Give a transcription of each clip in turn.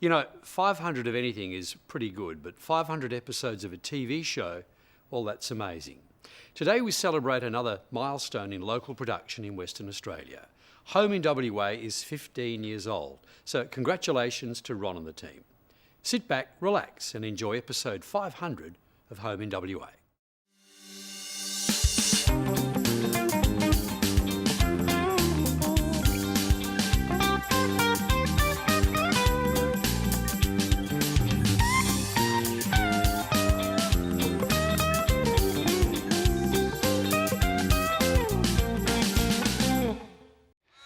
You know, 500 of anything is pretty good, but 500 episodes of a TV show, well, that's amazing. Today we celebrate another milestone in local production in Western Australia. Home in WA is 15 years old, so congratulations to Ron and the team. Sit back, relax and enjoy episode 500 of Home in WA.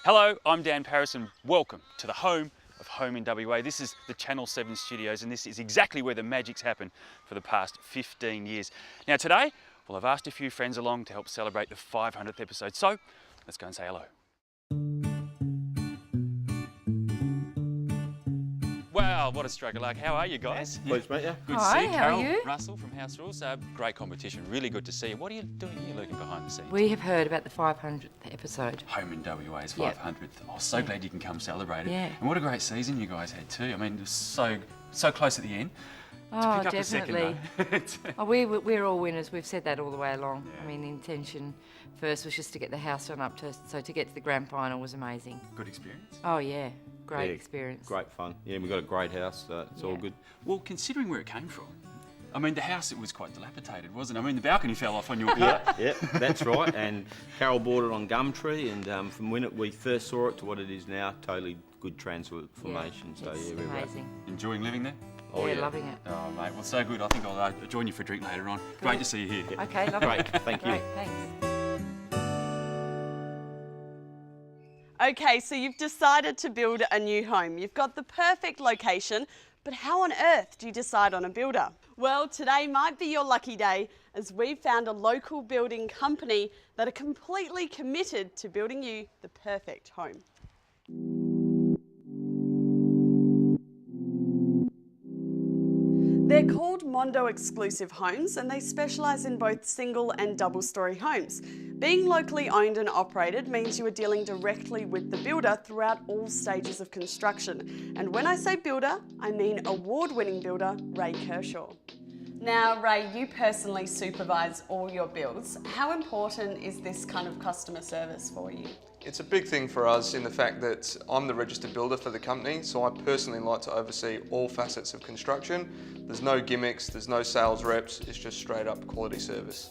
Hello, I'm Dan Paris and welcome to the home of Home in WA. This is the Channel 7 studios and this is exactly where the magic's happened for the past 15 years. Now today, well, I've asked a few friends along to help celebrate the 500th episode, so let's go and say hello. Wow, what a struggle. Like, how are you guys? Pleased to meet you. Good Hi, to see you. how are Carol you? Russell from House Rules. Great competition, really good to see you. What are you doing here looking behind the scenes? We have heard about the 500th episode. Home in WA's Yep. 500th. Oh, so glad you can come celebrate it. Yeah. And what a great season you guys had too. I mean, it was so close at the end. Oh, Pick up the second, definitely. though. We're all winners. We've said that all the way along. Yeah. I mean, the intention first was just to get the house done up to, so to get to the grand final was amazing. Good experience. Oh yeah, great Yeah, experience. Great fun. Yeah, we've got a great house, so it's all Yeah. good. Well, considering where it came from, I mean, the house, it was quite dilapidated, wasn't it? I mean, the balcony fell off on your car. Yeah, that's right. And Carol bought it on Gumtree, and from when we first saw it to what it is now, totally good transformation. So it's yeah, we're amazing. Enjoying living there? Oh, yeah, yeah. loving it. Oh, mate, well, so good. I think I'll join you for a drink later on. Great to see you here. Okay, lovely. Great, thank you. Great, thanks. Okay, so you've decided to build a new home. You've got the perfect location, but how on earth do you decide on a builder? Well, today might be your lucky day as we've found a local building company that are completely committed to building you the perfect home. They're called Mondo Exclusive Homes and they specialise in both single and double storey homes. Being locally owned and operated means you are dealing directly with the builder throughout all stages of construction. And when I say builder, I mean award-winning builder Ray Kershaw. Now, Ray, you personally supervise all your builds. How important is this kind of customer service for you? It's a big thing for us in the fact that I'm the registered builder for the company, so I personally like to oversee all facets of construction. There's no gimmicks, there's no sales reps, it's just straight up quality service.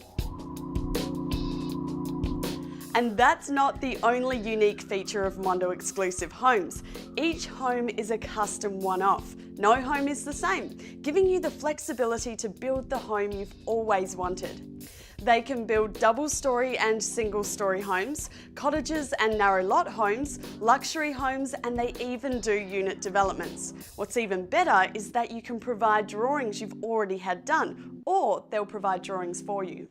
And that's not the only unique feature of Mondo Exclusive Homes. Each home is a custom one-off. No home is the same, giving you the flexibility to build the home you've always wanted. They can build double-storey and single-storey homes, cottages and narrow lot homes, luxury homes, and they even do unit developments. What's even better is that you can provide drawings you've already had done, or they'll provide drawings for you.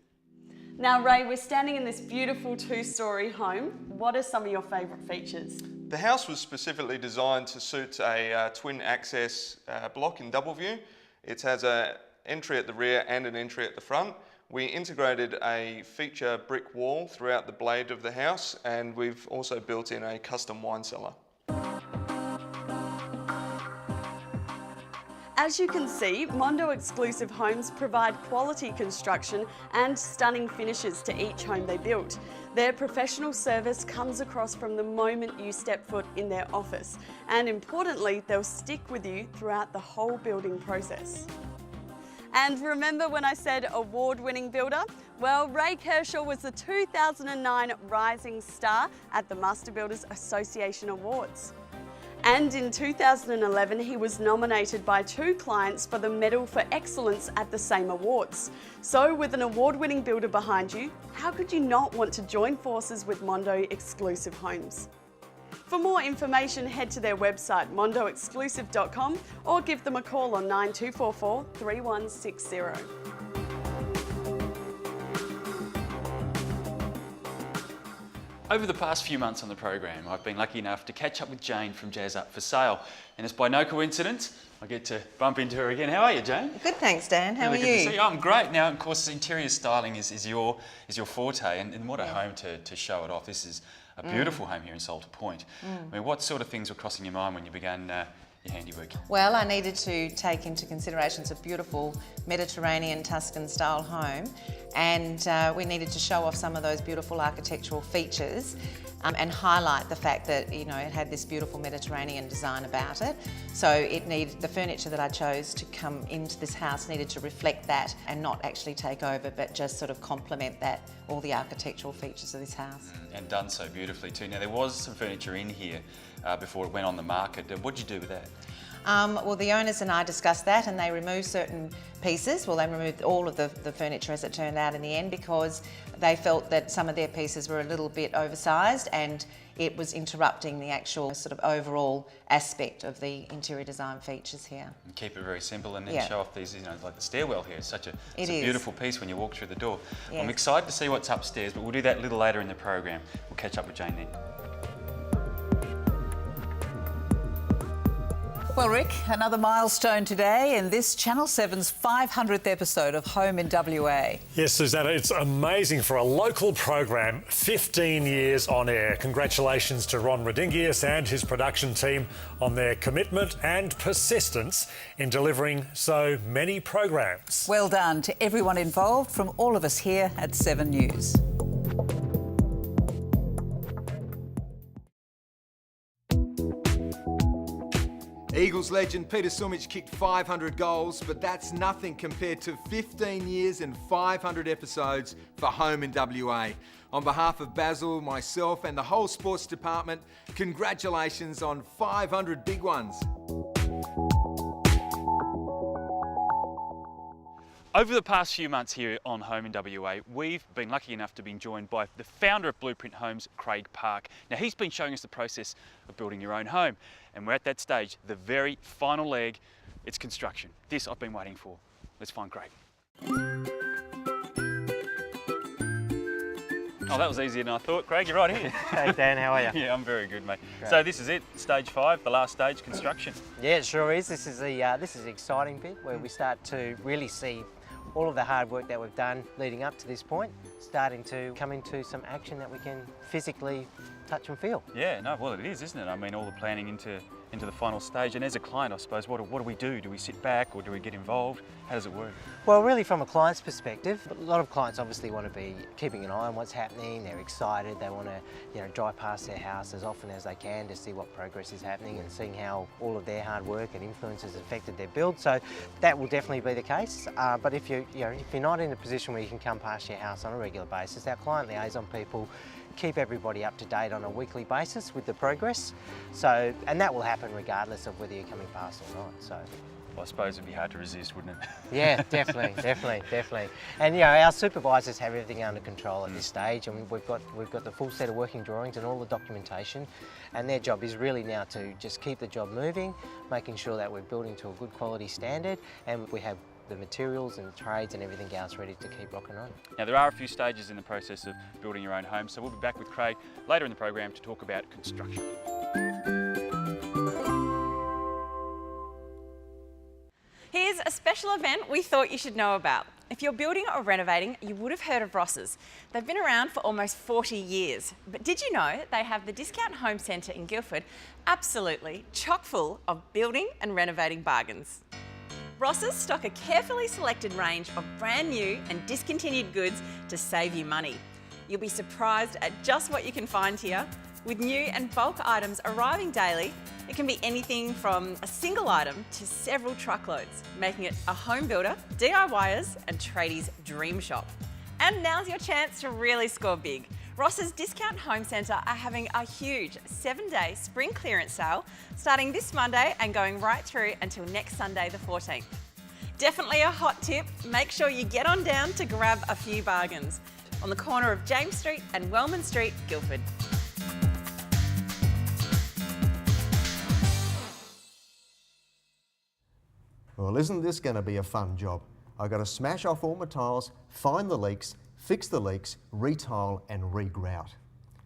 Now, Ray, we're standing in this beautiful two-storey home. What are some of your favourite features? The house was specifically designed to suit a twin access block in double view. It has an entry at the rear and an entry at the front. We integrated a feature brick wall throughout the blade of the house, and we've also built in a custom wine cellar. As you can see, Mondo Exclusive Homes provide quality construction and stunning finishes to each home they build. Their professional service comes across from the moment you step foot in their office, and importantly, they'll stick with you throughout the whole building process. And remember when I said award-winning builder? Well, Ray Kershaw was the 2009 Rising Star at the Master Builders Association Awards. And in 2011, he was nominated by 2 clients for the Medal for Excellence at the same awards. So with an award-winning builder behind you, how could you not want to join forces with Mondo Exclusive Homes? For more information, head to their website mondoexclusive.com or give them a call on 9244 3160. Over the past few months on the program, I've been lucky enough to catch up with Jane from Jazz Up for Sale. And it's by no coincidence I get to bump into her again. How are you, Jane? Good, thanks, Dan. How Really are good to you? see you. I'm great. Now, of course, interior styling is your forte, and what a home to show it off. This is a beautiful home here in Salter Point. I mean, what sort of things were crossing your mind when you began your handiwork? Well, I needed to take into consideration a beautiful Mediterranean Tuscan style home, and we needed to show off some of those beautiful architectural features and highlight the fact that, you know, it had this beautiful Mediterranean design about it. So it needed, the furniture that I chose to come into this house needed to reflect that and not actually take over, but just sort of complement that, all the architectural features of this house. And done so beautifully too. Now, there was some furniture in here before it went on the market. What did you do with that? Well, the owners and I discussed that, and they removed certain pieces. Well, they removed all of the furniture, as it turned out in the end, because they felt that some of their pieces were a little bit oversized and it was interrupting the actual sort of overall aspect of the interior design features here. And keep it very simple, and then show off these, you know, like the stairwell here. It's a beautiful piece when you walk through the door. Yes. I'm excited to see what's upstairs, but we'll do that a little later in the program. We'll catch up with Jane then. Well, Rick, another milestone today in this Channel 7's 500th episode of Home in WA. Yes, Susanna, it's amazing for a local program, 15 years on air. Congratulations to Ron Rodingius and his production team on their commitment and persistence in delivering so many programs. Well done to everyone involved from all of us here at 7 News. Eagles legend Peter Sumich kicked 500 goals, but that's nothing compared to 15 years and 500 episodes for Home in WA. On behalf of Basil, myself and the whole sports department, congratulations on 500 big ones. Over the past few months here on Home in WA, we've been lucky enough to be joined by the founder of Blueprint Homes, Craig Park. Now, he's been showing us the process of building your own home, and we're at that stage, the very final leg, it's construction. This I've been waiting for. Let's find Craig. Oh, that was easier than I thought. Craig, you're right here. Hey Dan, how are you? Yeah, I'm very good, mate. Great. So this is it, stage 5, the last stage, construction. Yeah, it sure is. This is the exciting bit where we start to really see all of the hard work that we've done leading up to this point, starting to come into some action that we can physically touch and feel. Yeah, no, well it is, isn't it? I mean, all the planning into the final stage, and as a client, I suppose, what do we do? Do we sit back or do we get involved? How does it work? Well, really from a client's perspective, a lot of clients obviously want to be keeping an eye on what's happening. They're excited. They want to, you know, drive past their house as often as they can to see what progress is happening and seeing how all of their hard work and influence has affected their build. So that will definitely be the case. But if you're not in a position where you can come past your house on a regular basis, our client liaison people keep everybody up to date on a weekly basis with the progress. So, and that will happen regardless of whether you're coming past or not. So. Well, I suppose it'd be hard to resist, wouldn't it? Yeah, definitely. And you know, our supervisors have everything under control at this stage, and we've got the full set of working drawings and all the documentation, and their job is really now to just keep the job moving, making sure that we're building to a good quality standard, and we have the materials and trades and everything else ready to keep rocking on. Now, there are a few stages in the process of building your own home, so we'll be back with Craig later in the program to talk about construction. Here's a special event we thought you should know about. If you're building or renovating, you would have heard of Ross's. They've been around for almost 40 years. But did you know they have the Discount Home Centre in Guildford absolutely chock full of building and renovating bargains? Ross's stock a carefully selected range of brand new and discontinued goods to save you money. You'll be surprised at just what you can find here. With new and bulk items arriving daily, it can be anything from a single item to several truckloads, making it a home builder, DIYers and tradies' dream shop. And now's your chance to really score big. Ross's Discount Home Centre are having a huge 7-day spring clearance sale starting this Monday and going right through until next Sunday the 14th. Definitely a hot tip, make sure you get on down to grab a few bargains on the corner of James Street and Wellman Street, Guildford. Well, isn't this going to be a fun job? I've got to smash off all my tiles, find the leaks, fix the leaks, retile and re-grout.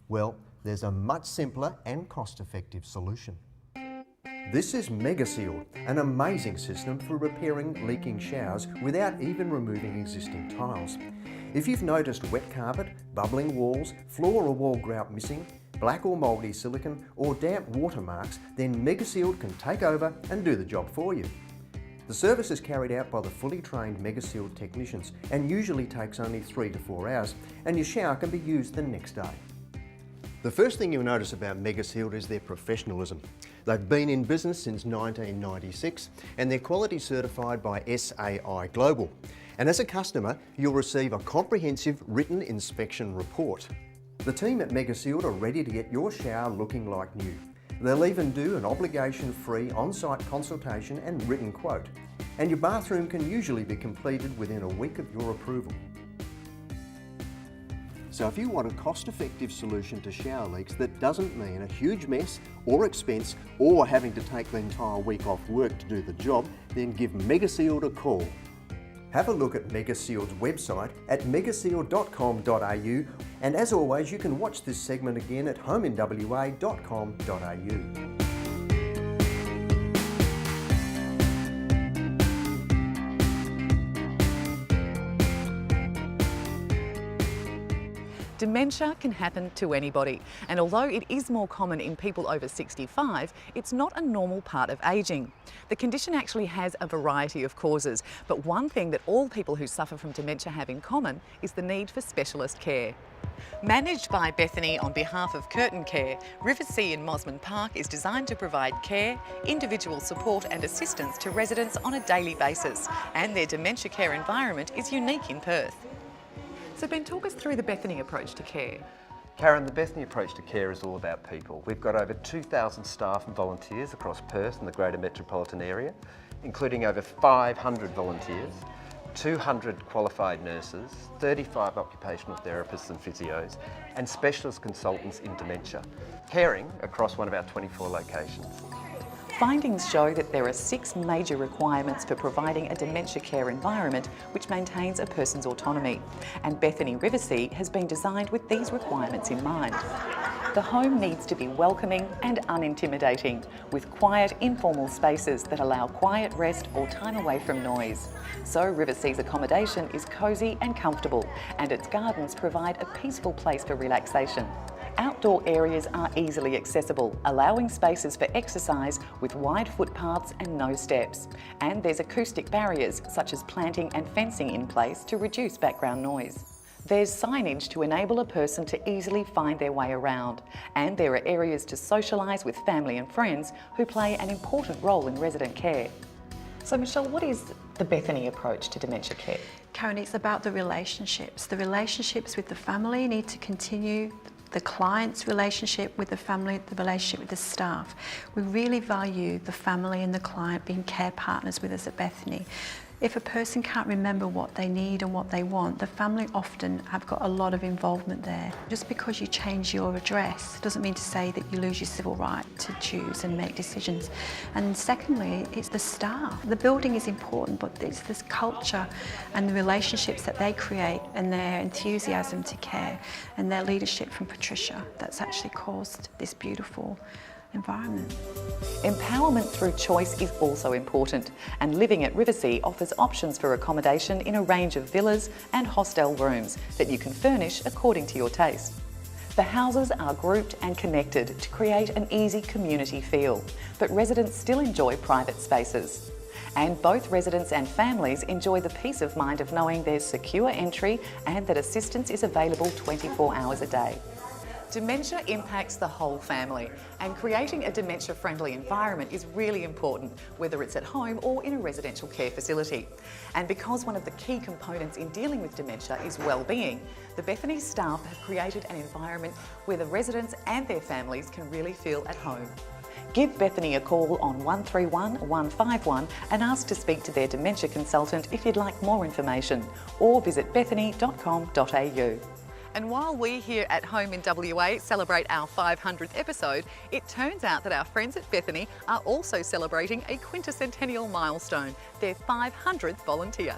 Well, there's a much simpler and cost-effective solution. This is MegaSeal, an amazing system for repairing leaking showers without even removing existing tiles. If you've noticed wet carpet, bubbling walls, floor or wall grout missing, black or mouldy silicon or damp watermarks, then MegaSealed can take over and do the job for you. The service is carried out by the fully trained MegaSealed technicians and usually takes only 3 to 4 hours, and your shower can be used the next day. The first thing you'll notice about MegaSealed is their professionalism. They've been in business since 1996 and they're quality certified by SAI Global. And as a customer, you'll receive a comprehensive written inspection report. The team at MegaSealed are ready to get your shower looking like new. They'll even do an obligation-free on-site consultation and written quote. And your bathroom can usually be completed within a week of your approval. So if you want a cost-effective solution to shower leaks that doesn't mean a huge mess or expense or having to take the entire week off work to do the job, then give MegaSealed a call. Have a look at MegaSealed's website at megasealed.com.au, and as always you can watch this segment again at homeinwa.com.au. Dementia can happen to anybody, and although it is more common in people over 65, it's not a normal part of ageing. The condition actually has a variety of causes, but one thing that all people who suffer from dementia have in common is the need for specialist care. Managed by Bethany on behalf of Curtin Care, Riversea in Mosman Park is designed to provide care, individual support and assistance to residents on a daily basis, and their dementia care environment is unique in Perth. So Ben, talk us through the Bethany approach to care. Karen, the Bethany approach to care is all about people. We've got over 2,000 staff and volunteers across Perth and the greater metropolitan area, including over 500 volunteers, 200 qualified nurses, 35 occupational therapists and physios, and specialist consultants in dementia, caring across one of our 24 locations. Findings show that there are 6 major requirements for providing a dementia care environment which maintains a person's autonomy, and Bethany Riversea has been designed with these requirements in mind. The home needs to be welcoming and unintimidating, with quiet, informal spaces that allow quiet rest or time away from noise. So Riversea's accommodation is cosy and comfortable, and its gardens provide a peaceful place for relaxation. Outdoor areas are easily accessible, allowing spaces for exercise with wide footpaths and no steps. And there's acoustic barriers, such as planting and fencing in place to reduce background noise. There's signage to enable a person to easily find their way around. And there are areas to socialise with family and friends who play an important role in resident care. So Michelle, what is the Bethany approach to dementia care? Karen, it's about the relationships. The relationships with the family need to continue. The client's relationship with the family, the relationship with the staff. We really value the family and the client being care partners with us at Bethany. If a person can't remember what they need and what they want, the family often have got a lot of involvement there. Just because you change your address doesn't mean to say that you lose your civil right to choose and make decisions. And secondly, it's the staff. The building is important, but it's this culture and the relationships that they create and their enthusiasm to care and their leadership from Patricia that's actually caused this beautiful environment. Empowerment through choice is also important, and Living at Riversea offers options for accommodation in a range of villas and hostel rooms that you can furnish according to your taste. The houses are grouped and connected to create an easy community feel, but residents still enjoy private spaces. And both residents and families enjoy the peace of mind of knowing there's secure entry and that assistance is available 24 hours a day. Dementia impacts the whole family, and creating a dementia-friendly environment is really important, whether it's at home or in a residential care facility. And because one of the key components in dealing with dementia is well-being, the Bethany staff have created an environment where the residents and their families can really feel at home. Give Bethany a call on 131 151 and ask to speak to their dementia consultant if you'd like more information, or visit bethany.com.au. And while we here at Home in WA celebrate our 500th episode, it turns out that our friends at Bethany are also celebrating a quinticentennial milestone, their 500th volunteer.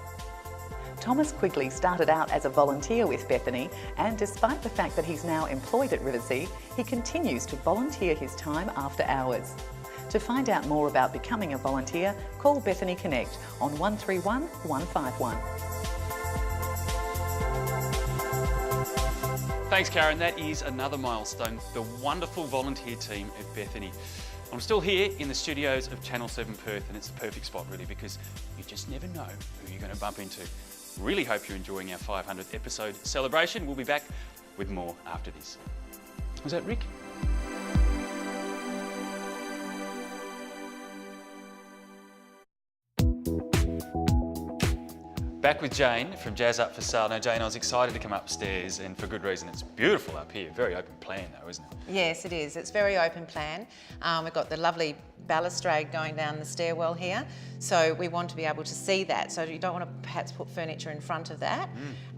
Thomas Quigley started out as a volunteer with Bethany, and despite the fact that he's now employed at Riversea, he continues to volunteer his time after hours. To find out more about becoming a volunteer, call Bethany Connect on 131 151. Thanks, Karen. That is another milestone. The wonderful volunteer team at Bethany. I'm still here in the studios of Channel 7 Perth, and it's the perfect spot really because you just never know who you're going to bump into. Really hope you're enjoying our 500th episode celebration. We'll be back with more after this. Was that Rick? Back with Jane from Jazz Up for Sale. Now, Jane, I was excited to come upstairs, and for good reason. It's beautiful up here. Very open plan, though, isn't it? Yes, it is. It's very open plan. We've got the lovely balustrade going down the stairwell here, so we want to be able to see that. So you don't want to perhaps put furniture in front of that,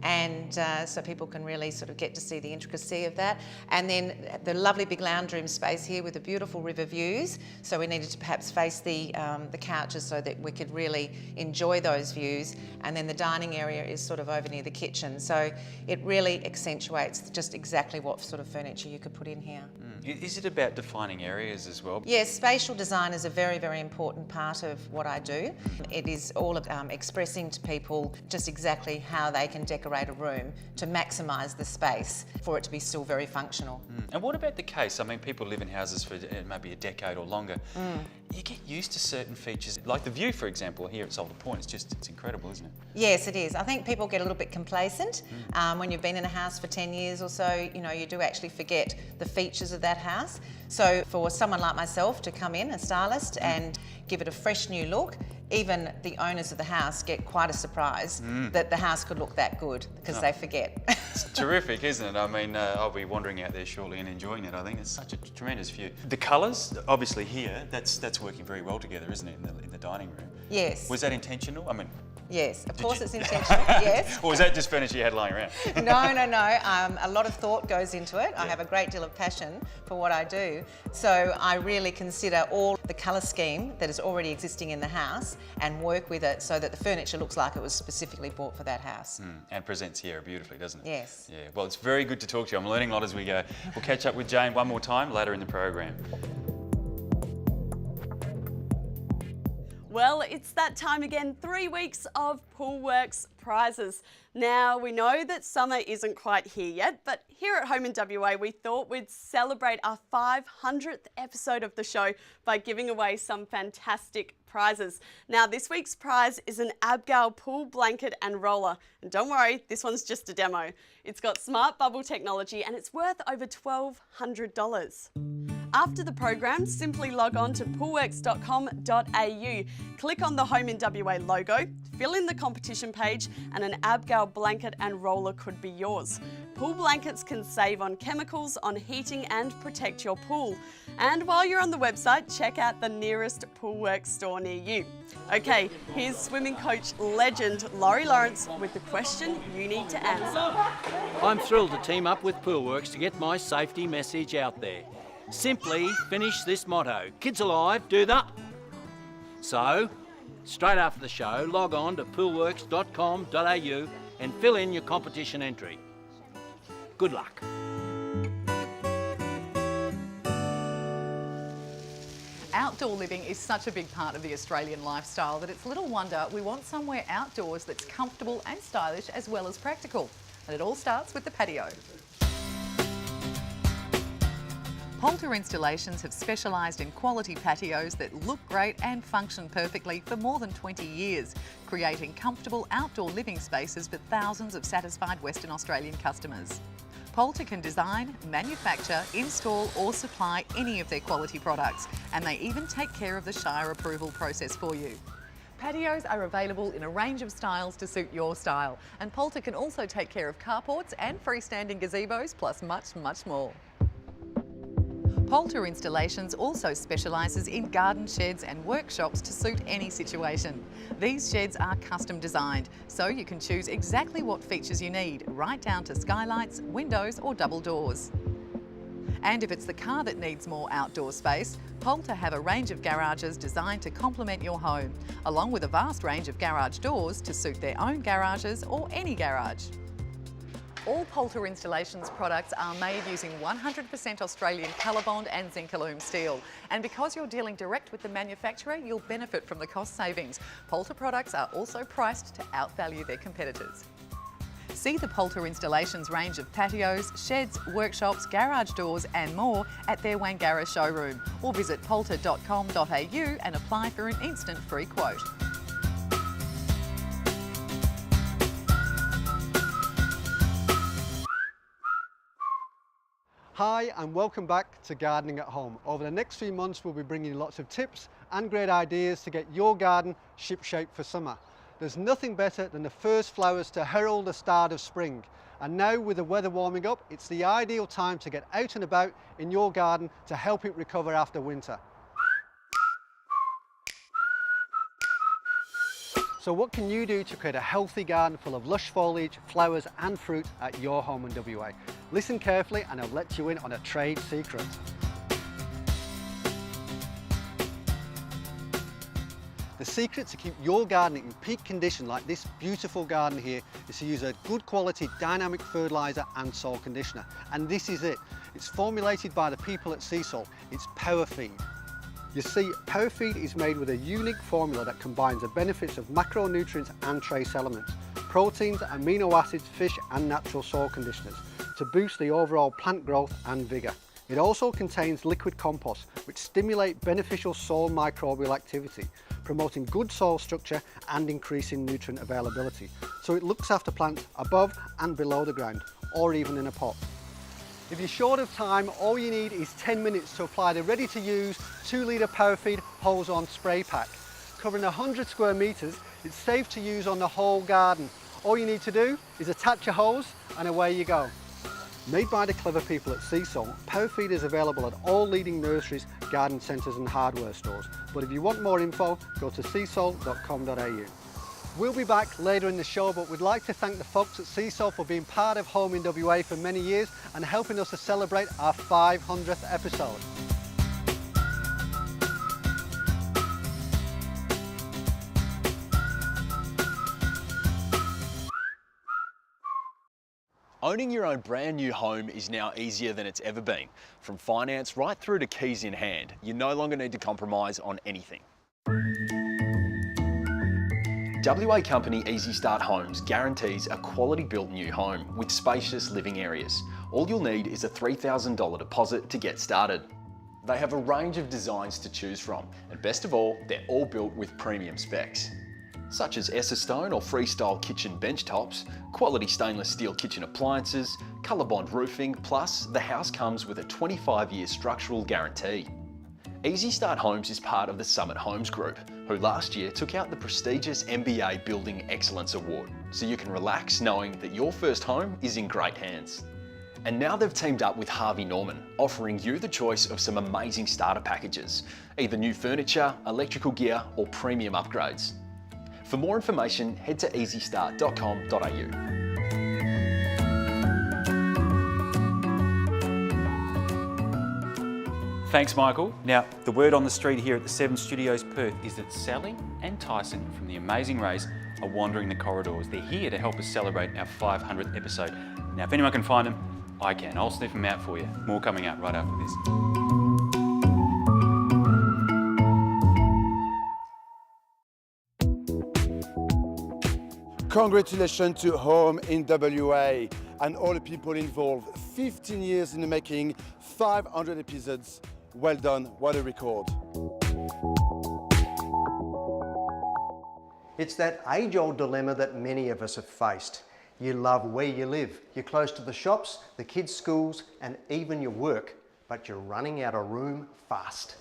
and so people can really sort of get to see the intricacy of that. And then the lovely big lounge room space here with the beautiful river views. So we needed to perhaps face the couches so that we could really enjoy those views. And then the dining area is sort of over near the kitchen. So it really accentuates just exactly what sort of furniture you could put in here. Is it about defining areas as well? Yes, spatial design is a very, very important part of what I do. It is all about expressing to people just exactly how they can decorate a room to maximise the space for it to be still very functional. And what about the case? I mean, people live in houses for maybe a decade or longer. You get used to certain features, like the view, for example, here at Salter Point. It's incredible, isn't it? Yes, it is. I think people get a little bit complacent when you've been in a house for 10 years or so. You know, you do actually forget the features of that house. So for someone like myself to come in, a stylist, and give it a fresh new look, even the owners of the house get quite a surprise that the house could look that good because they forget. It's terrific, isn't it? I mean, I'll be wandering out there shortly and enjoying it. I think it's such a tremendous view. The colours, obviously here, that's working very well together, isn't it, in the dining room? Yes. Was that intentional? I mean, yes, of course it's intentional, yes. Or was that just furniture you had lying around? No. A lot of thought goes into it. I have a great deal of passion for what I do. So I really consider all the colour scheme that is already existing in the house and work with it so that the furniture looks like it was specifically bought for that house. And presents here beautifully, doesn't it? Yes. Yeah, well, it's very good to talk to you. I'm learning a lot as we go. We'll catch up with Jane one more time later in the program. Well, it's that time again, 3 weeks of Poolworks prizes. Now, we know that summer isn't quite here yet, but here at Home in WA, we thought we'd celebrate our 500th episode of the show by giving away some fantastic prizes. Now, this week's prize is an Abgal pool blanket and roller. And don't worry, this one's just a demo. It's got smart bubble technology and it's worth over $1,200. After the program, simply log on to poolworks.com.au, click on the Home in WA logo, fill in the competition page, and an Abgal blanket and roller could be yours. Pool blankets can save on chemicals, on heating, and protect your pool. And while you're on the website, check out the nearest Poolworks store near you. Okay, here's swimming coach legend Laurie Lawrence with the question you need to answer. I'm thrilled to team up with Poolworks to get my safety message out there. Simply finish this motto: kids alive, do the. So, straight after the show, log on to poolworks.com.au and fill in your competition entry. Good luck. Outdoor living is such a big part of the Australian lifestyle that it's little wonder we want somewhere outdoors that's comfortable and stylish as well as practical. And it all starts with the patio. Poulter Installations have specialised in quality patios that look great and function perfectly for more than 20 years, creating comfortable outdoor living spaces for thousands of satisfied Western Australian customers. Poulter can design, manufacture, install or supply any of their quality products, and they even take care of the Shire approval process for you. Patios are available in a range of styles to suit your style, and Poulter can also take care of carports and freestanding gazebos, plus much, much more. Poulter Installations also specialises in garden sheds and workshops to suit any situation. These sheds are custom designed, so you can choose exactly what features you need, right down to skylights, windows or double doors. And if it's the car that needs more outdoor space, Poulter have a range of garages designed to complement your home, along with a vast range of garage doors to suit their own garages or any garage. All Poulter Installations products are made using 100% Australian Colorbond and Zinc-Alume steel. And because you're dealing direct with the manufacturer, you'll benefit from the cost savings. Poulter products are also priced to outvalue their competitors. See the Poulter Installations range of patios, sheds, workshops, garage doors and more at their Wangara showroom, or visit poulter.com.au and apply for an instant free quote. Hi and welcome back to Gardening at Home. Over the next few months we'll be bringing you lots of tips and great ideas to get your garden shipshape for summer. There's nothing better than the first flowers to herald the start of spring. And now with the weather warming up, it's the ideal time to get out and about in your garden to help it recover after winter. So what can you do to create a healthy garden full of lush foliage, flowers and fruit at your home in WA? Listen carefully and I'll let you in on a trade secret. The secret to keep your garden in peak condition like this beautiful garden here is to use a good quality dynamic fertiliser and soil conditioner. And this is it. It's formulated by the people at Seasol. It's PowerFeed. You see, PowerFeed is made with a unique formula that combines the benefits of macronutrients and trace elements, proteins, amino acids, fish and natural soil conditioners to boost the overall plant growth and vigour. It also contains liquid compost which stimulate beneficial soil microbial activity, promoting good soil structure and increasing nutrient availability. So it looks after plants above and below the ground, or even in a pot. If you're short of time, all you need is 10 minutes to apply the ready-to-use 2-litre PowerFeed hose-on spray pack. Covering 100 square metres, it's safe to use on the whole garden. All you need to do is attach a hose and away you go. Made by the clever people at Seasol, PowerFeed is available at all leading nurseries, garden centres and hardware stores. But if you want more info, go to seasol.com.au. We'll be back later in the show, but we'd like to thank the folks at Seasol for being part of Home in WA for many years and helping us to celebrate our 500th episode. Owning your own brand new home is now easier than it's ever been. From finance right through to keys in hand, you no longer need to compromise on anything. WA company Easy Start Homes guarantees a quality built new home with spacious living areas. All you'll need is a $3,000 deposit to get started. They have a range of designs to choose from, and best of all, they're all built with premium specs, such as Essostone or freestyle kitchen bench tops, quality stainless steel kitchen appliances, ColourBond roofing, plus the house comes with a 25-year structural guarantee. Easy Start Homes is part of the Summit Homes Group, who last year took out the prestigious MBA Building Excellence Award, so you can relax knowing that your first home is in great hands. And now they've teamed up with Harvey Norman, offering you the choice of some amazing starter packages, either new furniture, electrical gear, or premium upgrades. For more information, head to easystart.com.au. Thanks, Michael. Now, the word on the street here at the Seven Studios Perth is that Sally and Tyson from The Amazing Race are wandering the corridors. They're here to help us celebrate our 500th episode. Now, if anyone can find them, I can. I'll sniff them out for you. More coming up right after this. Congratulations to Home in WA and all the people involved. 15 years in the making, 500 episodes. Well done, what a record. It's that age-old dilemma that many of us have faced. You love where you live. You're close to the shops, the kids' schools, and even your work, but you're running out of room fast.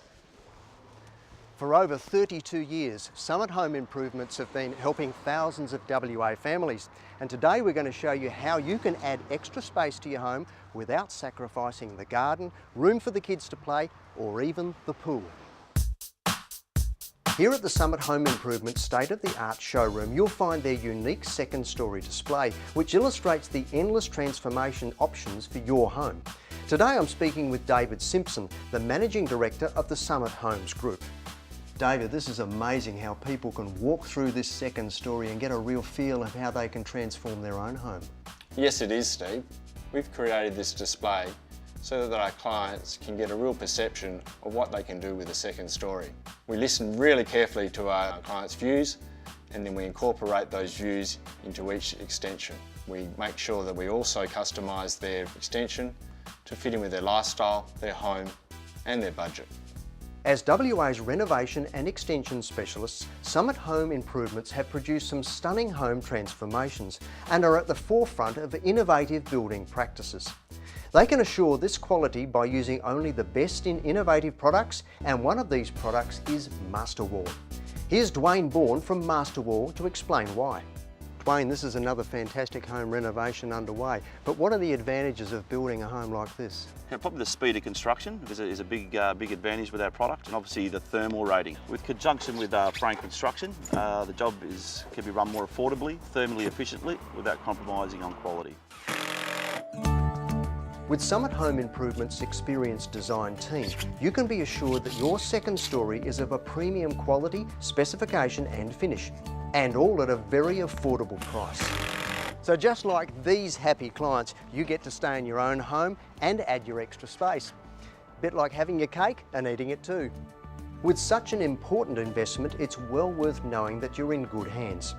For over 32 years, Summit Home Improvements have been helping thousands of WA families. And today we're going to show you how you can add extra space to your home without sacrificing the garden, room for the kids to play, or even the pool. Here at the Summit Home Improvements state-of-the-art showroom, you'll find their unique second-story display, which illustrates the endless transformation options for your home. Today I'm speaking with David Simpson, the Managing Director of the Summit Homes Group. David, this is amazing how people can walk through this second story and get a real feel of how they can transform their own home. Yes, it is, Steve. We've created this display so that our clients can get a real perception of what they can do with a second story. We listen really carefully to our clients' views, and then we incorporate those views into each extension. We make sure that we also customise their extension to fit in with their lifestyle, their home and their budget. As WA's renovation and extension specialists, Summit Home Improvements have produced some stunning home transformations and are at the forefront of innovative building practices. They can assure this quality by using only the best in innovative products, and one of these products is Masterwall. Here's Dwayne Bourne from Masterwall to explain why. Dwayne, this is another fantastic home renovation underway, but what are the advantages of building a home like this? Yeah, probably the speed of construction is a big advantage with our product, and obviously the thermal rating. With conjunction with frame construction, the job can be run more affordably, thermally efficiently, without compromising on quality. With Summit Home Improvements' experienced design team, you can be assured that your second story is of a premium quality, specification and finish, and all at a very affordable price. So just like these happy clients, you get to stay in your own home and add your extra space. Bit like having your cake and eating it too. With such an important investment, it's well worth knowing that you're in good hands.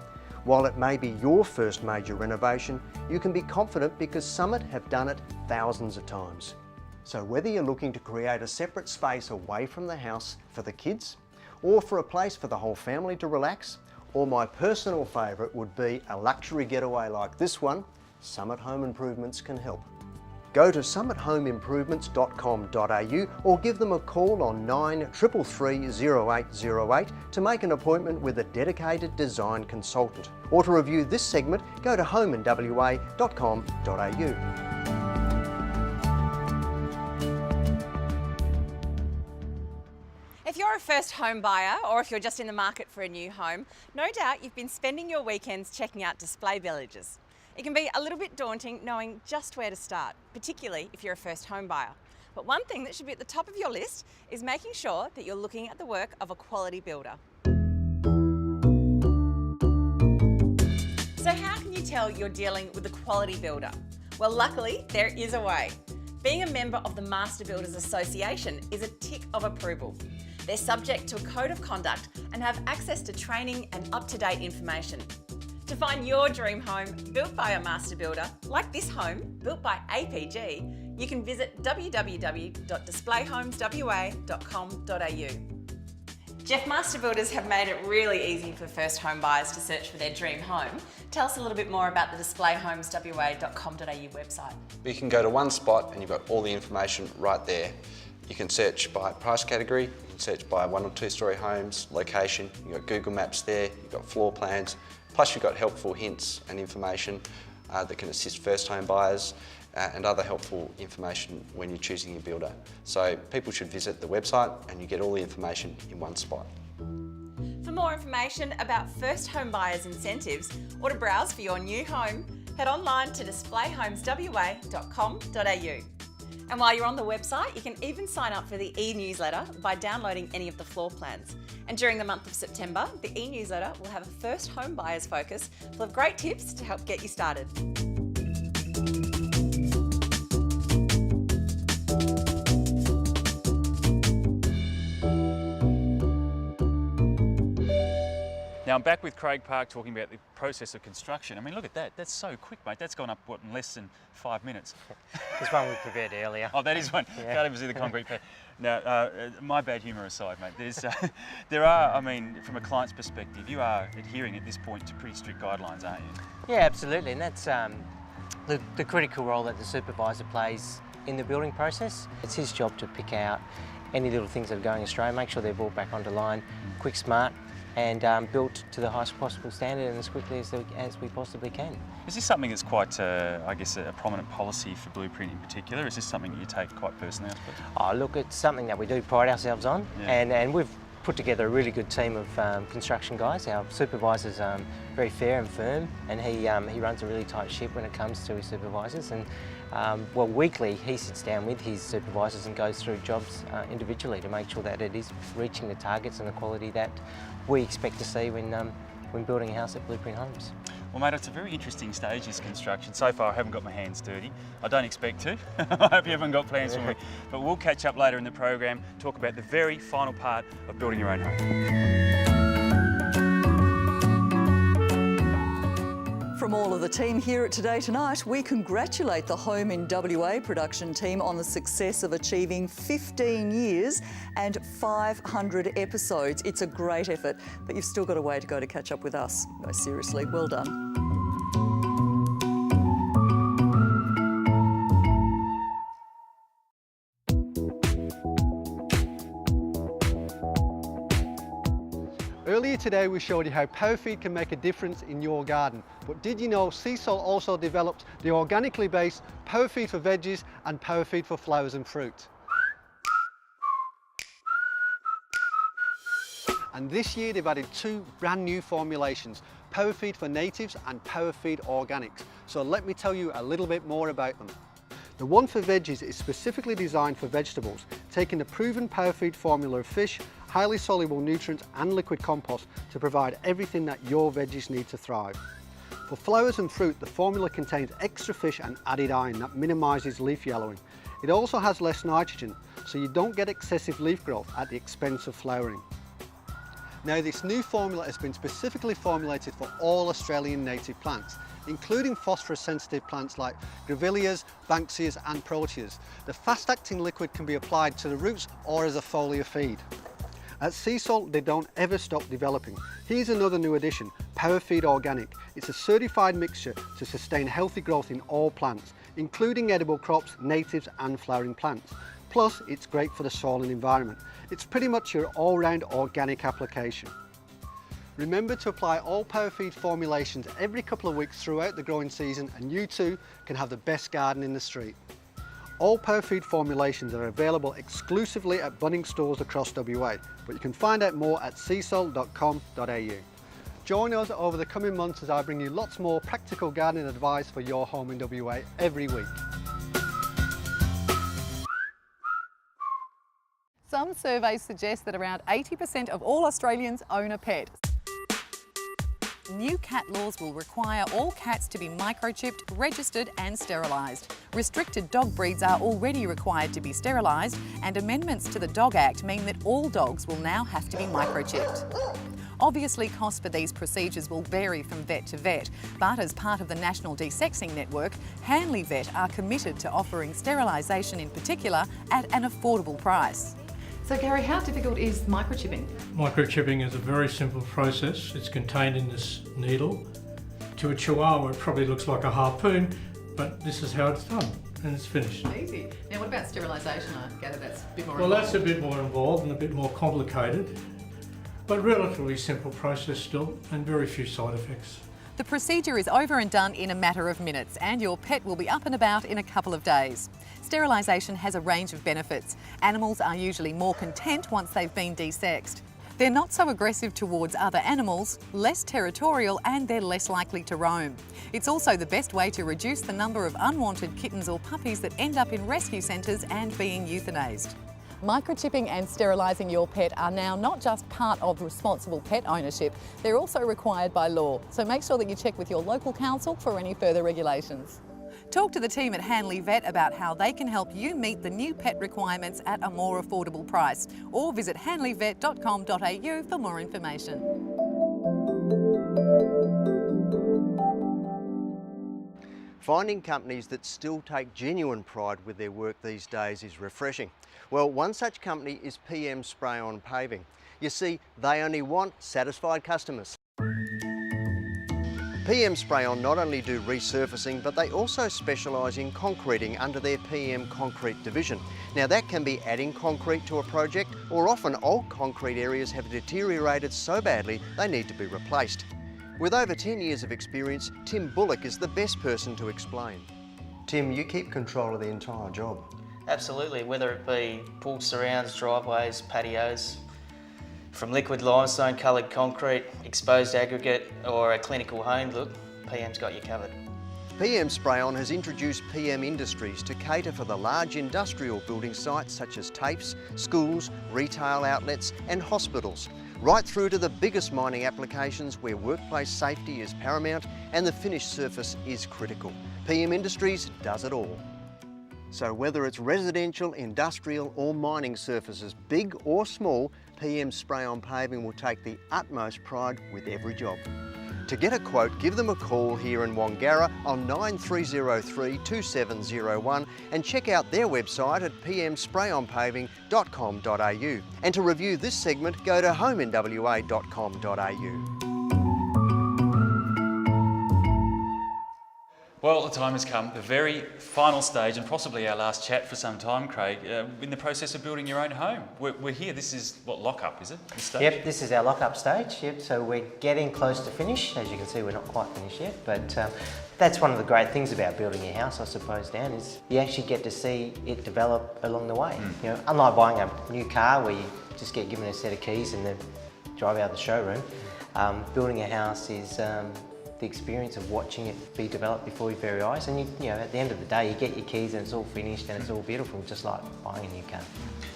While it may be your first major renovation, you can be confident because Summit have done it thousands of times. So whether you're looking to create a separate space away from the house for the kids, or for a place for the whole family to relax, or my personal favourite would be a luxury getaway like this one, Summit Home Improvements can help. Go to summithomeimprovements.com.au or give them a call on 9333 0808 to make an appointment with a dedicated design consultant. Or to review this segment, go to homeinwa.com.au. If you're a first home buyer or if you're just in the market for a new home, no doubt you've been spending your weekends checking out display villages. It can be a little bit daunting knowing just where to start, particularly if you're a first home buyer. But one thing that should be at the top of your list is making sure that you're looking at the work of a quality builder. So how can you tell you're dealing with a quality builder? Well, luckily there is a way. Being a member of the Master Builders Association is a tick of approval. They're subject to a code of conduct and have access to training and up-to-date information. To find your dream home built by a master builder, like this home built by APG, you can visit www.displayhomeswa.com.au. Jeff, Master Builders have made it really easy for first home buyers to search for their dream home. Tell us a little bit more about the displayhomeswa.com.au website. You can go to one spot and you've got all the information right there. You can search by price category, you can search by 1 or 2 story homes, location, you've got Google Maps there, you've got floor plans, plus you've got helpful hints and information that can assist first home buyers and other helpful information when you're choosing your builder. So people should visit the website and you get all the information in one spot. For more information about first home buyers' incentives or to browse for your new home, head online to displayhomeswa.com.au. And while you're on the website, you can even sign up for the e-newsletter by downloading any of the floor plans. And during the month of September, the e-newsletter will have a first home buyers focus full of great tips to help get you started. Now I'm back with Craig Park talking about the process of construction. I mean, look at that. That's so quick, mate. That's gone up, what, in less than 5 minutes? This one we prepared earlier. Oh, that is one. Yeah. Can't even see the concrete pad. Now, my bad humour aside, mate, there are, I mean, from a client's perspective, you are adhering at this point to pretty strict guidelines, aren't you? Yeah, absolutely. And that's the critical role that the supervisor plays in the building process. It's his job to pick out any little things that are going astray, make sure they're brought back onto line, quick, smart, and built to the highest possible standard and as quickly as we possibly can. Is this something that's quite, I guess, a prominent policy for Blueprint in particular? Is this something that you take quite personally, I suppose? Oh, look, it's something that we do pride ourselves on, and we've put together a really good team of construction guys. Our supervisor's very fair and firm, and he runs a really tight ship when it comes to his supervisors. And well, weekly he sits down with his supervisors and goes through jobs individually to make sure that it is reaching the targets and the quality that we expect to see when building a house at Blueprint Homes. Well, mate, it's a very interesting stage, this construction. So far, I haven't got my hands dirty. I don't expect to. I hope you haven't got plans for me. But we'll catch up later in the program, talk about the very final part of building your own home. From all of the the team here at Today Tonight, we congratulate the Home in WA production team on the success of achieving 15 years and 500 episodes. It's a great effort, but you've still got a way to go to catch up with us. No, seriously, well done. Earlier today we showed you how PowerFeed can make a difference in your garden. But did you know Seasol also developed the organically based PowerFeed for veggies and PowerFeed for flowers and fruit? And this year they've added 2 brand new formulations, PowerFeed for natives and PowerFeed organics. So let me tell you a little bit more about them. The one for veggies is specifically designed for vegetables, taking the proven PowerFeed formula of fish, highly soluble nutrients and liquid compost to provide everything that your veggies need to thrive. For flowers and fruit, the formula contains extra fish and added iron that minimises leaf yellowing. It also has less nitrogen, so you don't get excessive leaf growth at the expense of flowering. Now, this new formula has been specifically formulated for all Australian native plants, including phosphorus-sensitive plants like grevilleas, banksias and proteas. The fast-acting liquid can be applied to the roots or as a foliar feed. At Seasol, they don't ever stop developing. Here's another new addition, PowerFeed Organic. It's a certified mixture to sustain healthy growth in all plants, including edible crops, natives and flowering plants. Plus, it's great for the soil and environment. It's pretty much your all-round organic application. Remember to apply all PowerFeed formulations every couple of weeks throughout the growing season, and you too can have the best garden in the street. All PowerFeed formulations are available exclusively at Bunnings stores across WA, but you can find out more at seasol.com.au. Join us over the coming months as I bring you lots more practical gardening advice for your home in WA every week. Some surveys suggest that around 80% of all Australians own a pet. New cat laws will require all cats to be microchipped, registered and sterilised. Restricted dog breeds are already required to be sterilised, and amendments to the Dog Act mean that all dogs will now have to be microchipped. Obviously, costs for these procedures will vary from vet to vet, but as part of the National Desexing Network, Hanley Vet are committed to offering sterilisation in particular at an affordable price. So Gary, how difficult is microchipping? Microchipping is a very simple process. It's contained in this needle. To a chihuahua it probably looks like a harpoon, but this is how it's done and it's finished. Easy. Now what about sterilisation? I gather that's a bit more Well, involved. that's a bit more involved and a bit more complicated, but relatively simple process still and very few side effects. The procedure is over and done in a matter of minutes, and your pet will be up and about in a couple of days. Sterilisation has a range of benefits. Animals are usually more content once they've been desexed. They're not so aggressive towards other animals, less territorial, and they're less likely to roam. It's also the best way to reduce the number of unwanted kittens or puppies that end up in rescue centres and being euthanised. Microchipping and sterilising your pet are now not just part of responsible pet ownership, they're also required by law. So make sure that you check with your local council for any further regulations. Talk to the team at Hanley Vet about how they can help you meet the new pet requirements at a more affordable price, or visit hanleyvet.com.au for more information. Finding companies that still take genuine pride with their work these days is refreshing. Well, one such company is PM Spray-On Paving. You see, they only want satisfied customers. PM Spray-On not only do resurfacing, but they also specialise in concreting under their PM Concrete division. Now that can be adding concrete to a project, or often old concrete areas have deteriorated so badly they need to be replaced. With over 10 years of experience, Tim Bullock is the best person to explain. Tim, you keep control of the entire job. Absolutely, whether it be pool surrounds, driveways, patios, from liquid limestone coloured concrete, exposed aggregate or a clinical home look, PM's got you covered. PM Spray-On has introduced PM Industries to cater for the large industrial building sites such as TAFEs, schools, retail outlets and hospitals, right through to the biggest mining applications where workplace safety is paramount and the finished surface is critical. PM Industries does it all. So whether it's residential, industrial or mining surfaces, big or small, PM Spray-On Paving will take the utmost pride with every job. To get a quote, give them a call here in Wangara on 9303 2701 and check out their website at pmsprayonpaving.com.au. And to review this segment, go to homeinwa.com.au. Well, the time has come, the very final stage, and possibly our last chat for some time, Craig, in the process of building your own home. We're here, this is what, lock-up, is it, this stage? Yep, this is our lock-up stage, yep, so we're getting close to finish. As you can see, we're not quite finished yet, but that's one of the great things about building your house, I suppose, Dan, is you actually get to see it develop along the way. You know, unlike buying a new car where you just get given a set of keys and then drive out of the showroom, building a house is the experience of watching it be developed before your very eyes, and you know, at the end of the day, you get your keys and it's all finished and it's all beautiful, just like buying a new car.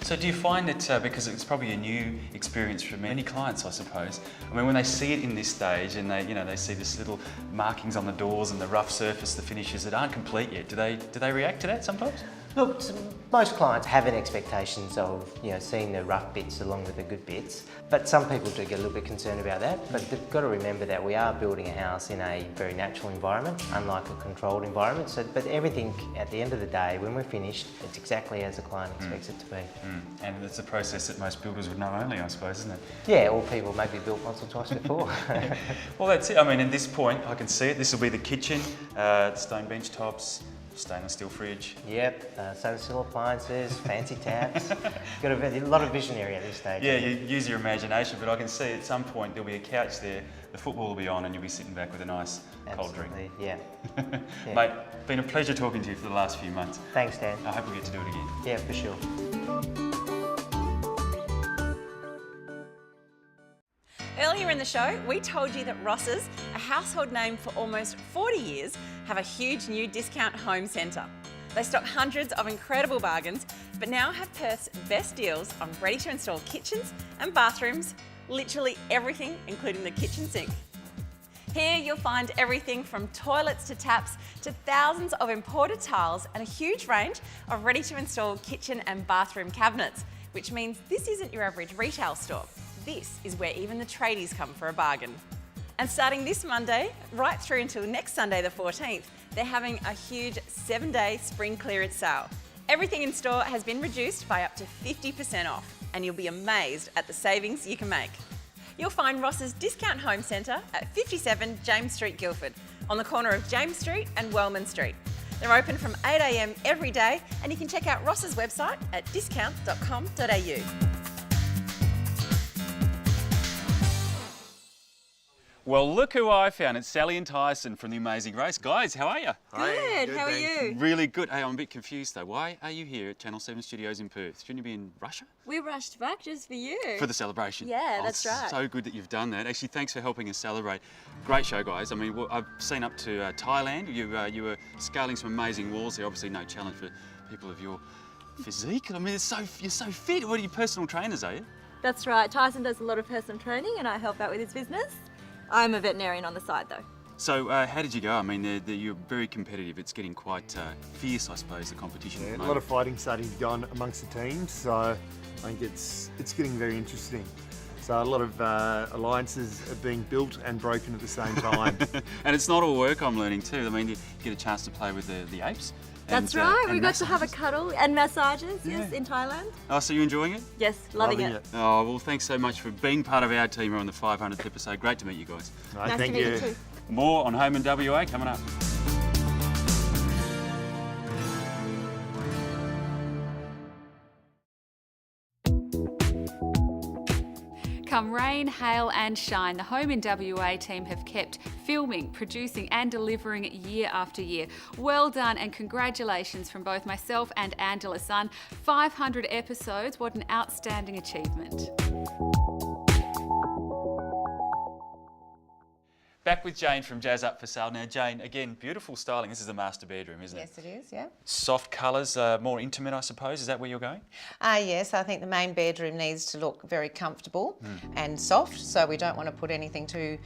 So do you find that, because it's probably a new experience for many clients, I suppose, I mean, when they see it in this stage and they see this little markings on the doors and the rough surface, the finishes that aren't complete yet, do they react to that sometimes? Look, most clients have an expectations of, you know, seeing the rough bits along with the good bits, but some people do get a little bit concerned about that. But they've got to remember that we are building a house in a very natural environment, unlike a controlled environment. So, but everything at the end of the day, when we're finished, it's exactly as the client expects it to be. And it's a process that most builders would know only, I suppose, isn't it? Yeah, or people maybe built once or twice before. Well, that's it. I mean, at this point, I can see it. This will be the kitchen, stone bench tops, stainless steel fridge. Yep, stainless steel appliances, fancy taps. Got a lot of visionary at this stage. Yeah, you use your imagination, but I can see at some point there'll be a couch there, the football will be on, and you'll be sitting back with a nice cold drink. Yeah. Yeah. Mate, been a pleasure talking to you for the last few months. Thanks, Dan. I hope we get to do it again. Yeah, for sure. Earlier in the show, we told you that Ross's, a household name for almost 40 years, have a huge new discount home centre. They stock hundreds of incredible bargains, but now have Perth's best deals on ready-to-install kitchens and bathrooms, literally everything, including the kitchen sink. Here you'll find everything from toilets to taps to thousands of imported tiles and a huge range of ready-to-install kitchen and bathroom cabinets, which means this isn't your average retail store. This is where even the tradies come for a bargain. And starting this Monday, right through until next Sunday the 14th, they're having a huge 7-day spring clearance sale. Everything in store has been reduced by up to 50% off, and you'll be amazed at the savings you can make. You'll find Ross's Discount Home Centre at 57 James Street, Guildford, on the corner of James Street and Wellman Street. They're open from 8 a.m. every day, and you can check out Ross's website at discount.com.au. Well, look who I found. It's Sally and Tyson from The Amazing Race. Guys, how are you? Good, how are you? Really good. Hey, I'm a bit confused though. Why are you here at Channel 7 Studios in Perth? Shouldn't you be in Russia? We rushed back just for you. For the celebration? Yeah, Oh, that's right. So good that you've done that. Actually, thanks for helping us celebrate. Great show, guys. I mean, I've seen up to Thailand. You were scaling some amazing walls there. Obviously, no challenge for people of your physique. I mean, you're so fit. What are you, personal trainers, are you? That's right. Tyson does a lot of personal training and I help out with his business. I'm a veterinarian on the side though. So how did you go? I mean, you're very competitive. It's getting quite fierce, I suppose, the competition. Yeah, at a the lot moment. of fighting starting to go on amongst the teams, so I think it's getting very interesting. So a lot of alliances are being built and broken at the same time. And it's not all work, I'm learning too. I mean, you get a chance to play with the apes. That's and, right. and We got to have a massages. cuddle and massages, Yeah. yes, in Thailand. Oh, so you're enjoying it? Yes, loving it. Oh, well, thanks so much for being part of our team here on the 500th episode. Great to meet you guys. Nice to meet you too. More on Home and WA coming up. Come rain, hail and shine, the Home in WA team have kept filming, producing and delivering year after year. Well done and congratulations from both myself and Angela Sun. 500 episodes, what an outstanding achievement. Back with Jane from Jazz Up for Sale. Now, Jane, again, beautiful styling. This is the master bedroom, isn't it? Yes, it is, yeah. Soft colours, more intimate, I suppose. Is that where you're going? Yes, I think the main bedroom needs to look very comfortable and soft, so we don't want to put anything too,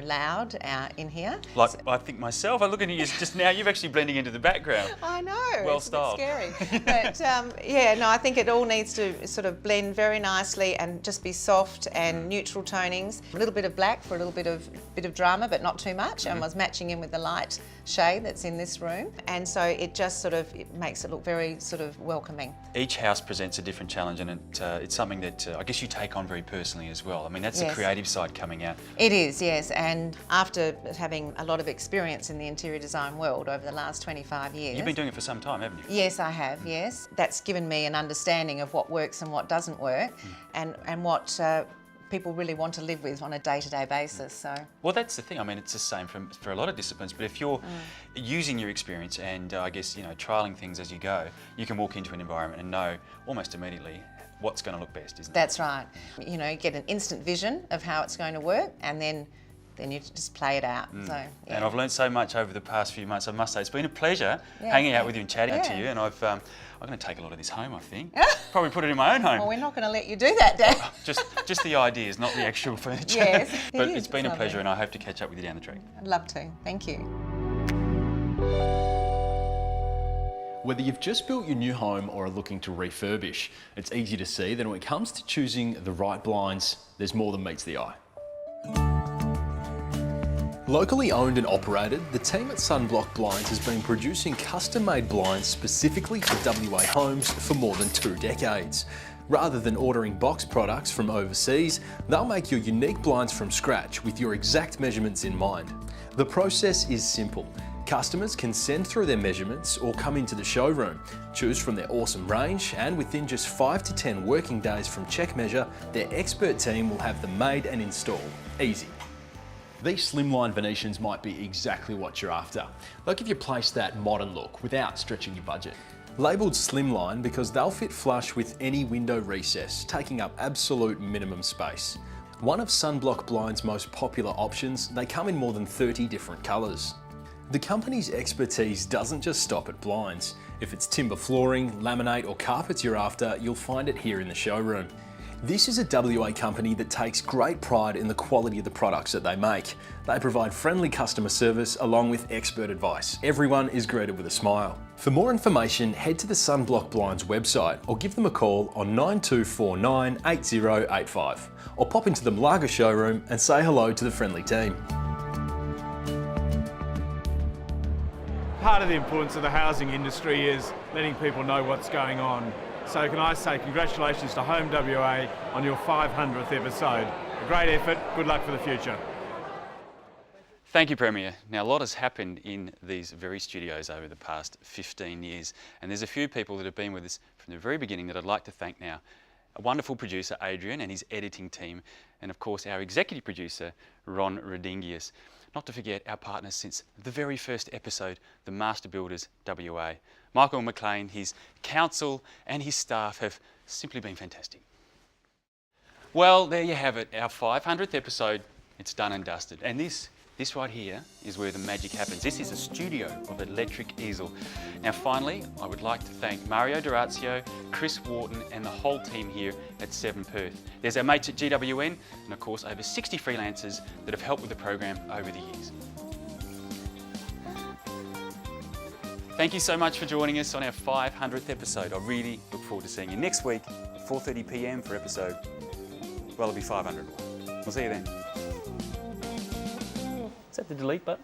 loud in here. Like, I think myself, I look at you just now, you're actually blending into the background. I know, Well it's styled. a bit scary. But I think it all needs to sort of blend very nicely and just be soft and neutral tonings. A little bit of black for a little bit of drama, summer, but not too much, and was matching in with the light shade that's in this room. And so it just sort of it makes it look very sort of welcoming. Each house presents a different challenge, and it's something that I guess you take on very personally as well. I mean, that's the Yes. creative side coming out. It is, yes, and after having a lot of experience in the interior design world over the last 25 years. You've been doing it for some time, haven't you? Yes, I have, yes. That's given me an understanding of what works and what doesn't work, and what people really want to live with on a day-to-day basis. So. Well, that's the thing. I mean, it's the same for a lot of disciplines, but if you're using your experience and I guess, you know, trialling things as you go, you can walk into an environment and know almost immediately what's going to look best, isn't it? That's right. You know, get an instant vision of how it's going to work, and then you just play it out. So, yeah. And I've learned so much over the past few months, I must say. It's been a pleasure hanging out with you and chatting to you, and I'm going to take a lot of this home, I think. Probably put it in my own home. Well, we're not going to let you do that, Dan. Just the ideas, not the actual furniture. Yes, But it it's is. been a Lovely. pleasure, and I hope to catch up with you down the track. I'd love to. Thank you. Whether you've just built your new home or are looking to refurbish, it's easy to see that when it comes to choosing the right blinds, there's more than meets the eye. Locally owned and operated, the team at Sunblock Blinds has been producing custom-made blinds specifically for WA homes for more than 2 decades. Rather than ordering box products from overseas, they'll make your unique blinds from scratch with your exact measurements in mind. The process is simple. Customers can send through their measurements or come into the showroom, choose from their awesome range, and within just 5 to 10 working days from check measure, their expert team will have them made and installed. Easy. These slimline Venetians might be exactly what you're after. They'll give your place that modern look without stretching your budget. Labelled slimline because they'll fit flush with any window recess, taking up absolute minimum space. One of Sunblock Blind's most popular options, they come in more than 30 different colours. The company's expertise doesn't just stop at blinds. If it's timber flooring, laminate or carpets you're after, you'll find it here in the showroom. This is a WA company that takes great pride in the quality of the products that they make. They provide friendly customer service along with expert advice. Everyone is greeted with a smile. For more information, head to the Sunblock Blinds website or give them a call on 9249 8085 or pop into the Malaga showroom and say hello to the friendly team. Part of the importance of the housing industry is letting people know what's going on. So can I say congratulations to Home WA on your 500th episode. A great effort, good luck for the future. Thank you, Premier. Now, a lot has happened in these very studios over the past 15 years, and there's a few people that have been with us from the very beginning that I'd like to thank now. A wonderful producer, Adrian, and his editing team, and of course our executive producer, Ron Rodingius. Not to forget our partners since the very first episode, the Master Builders WA. Michael McLean, his council and his staff have simply been fantastic. Well, there you have it, our 500th episode. It's done and dusted. And this right here is where the magic happens. This is a studio of Electric Easel. Now finally, I would like to thank Mario Durazio, Chris Wharton and the whole team here at 7 Perth. There's our mates at GWN and of course over 60 freelancers that have helped with the program over the years. Thank you so much for joining us on our 500th episode. I really look forward to seeing you next week at 4:30 PM for episode, well, it'll be 500. We'll see you then. Is that the delete button?